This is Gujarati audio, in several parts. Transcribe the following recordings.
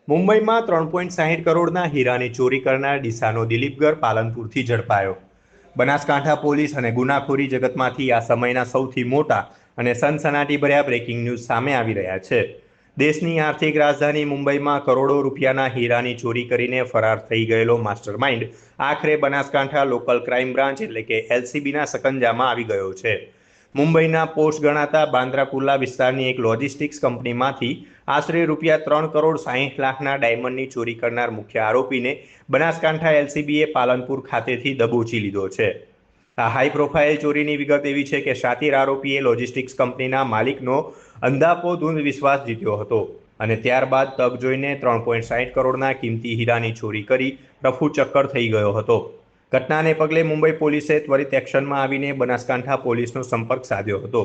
મુંબઈમાં 3.60 કરોડના હીરાની ચોરી કરનાર ડીસાનો દિલીપગર પાલનપુરથી ઝડપાયો। બનાસકાંઠા પોલીસ અને ગુનાખોરી જગતમાંથી આ સમયના સૌથી મોટા અને સનસનાટીભર્યા બ્રેકિંગ ન્યૂઝ સામે આવી રહ્યા છે। દેશની આર્થિક રાજધાની મુંબઈમાં કરોડો રૂપિયાના હીરાની ચોરી કરીને ફરાર થઈ ગયેલો માસ્ટરમાઇન્ડ આખરે બનાસકાંઠા લોકલ ક્રાઇમ બ્રાન્ચ એટલે કે એલસીબીના સકંજામાં આવી ગયો છે। મુંબઈના પોસ્ટ ગણાતા બાંદ્રા કુર્લા વિસ્તારની એક લોજિસ્ટિક્સ કંપનીમાંથી આશરે ₹3,60,60,00,000ના ડાયમંડની ચોરી કરનાર મુખ્ય આરોપીને બનાસકાંઠા એલસીબીએ પાલનપુર ખાતેથી દબોચી લીધો છે। આ હાઈ પ્રોફાઇલ ચોરીની વિગત એવી છે કે શાતિર આરોપીએ લોજિસ્ટિક્સ કંપનીના માલિકનો અંધાધૂંધ વિશ્વાસ જીત્યો હતો અને ત્યારબાદ તક જોઈને 3.60 કરોડના કિંમતી હીરાની ચોરી કરી રફુચક્કર થઈ ગયો હતો। ઘટનાને પગલે મુંબઈ પોલીસે ત્વરિત એક્શનમાં આવીને બનાસકાંઠા પોલીસનો સંપર્ક સાધ્યો હતો।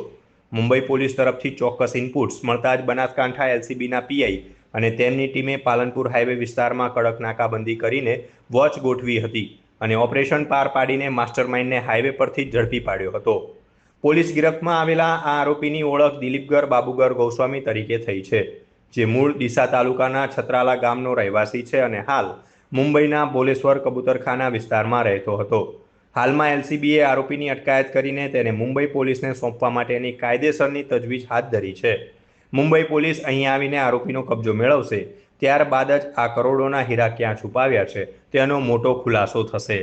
મુંબઈ પોલીસ તરફથી ચોક્કસ ઇનપુટ્સ મળતા જ બનાસકાંઠા એલસીબીના પીઆઈ અને તેમની ટીમે પાલનપુર હાઈવે વિસ્તારમાં કડક નાકાબંધી કરીને વોચ ગોઠવી હતી અને ઓપરેશન પાર પાડીને માસ્ટરમાઇન્ડને હાઈવે પરથી જ ઝડપી પાડ્યો હતો। પોલીસ ગિરફ્તમાં આવેલા આ આરોપીની ઓળખ દિલીપગર બાબુગર ગોસ્વામી તરીકે થઈ છે, જે મૂળ ડીસા તાલુકાના છત્રાલા ગામનો રહેવાસી છે અને હાલ મુંબઈના બોલેશ્વર કબૂતરખાના વિસ્તારમાં રહેતો હતો। હાલમાં એલસીબીએ આરોપીની અટકાયત કરીને તેને મુંબઈ પોલીસને સોંપવા માટેની કાયદેસરની તજવીજ હાથ ધરી છે। મુંબઈ પોલીસ અહીં આવીને આરોપીનો કબજો મેળવશે ત્યારબાદ જ આ કરોડોના હીરા ક્યાં છુપાવ્યા છે તેનો મોટો ખુલાસો થશે।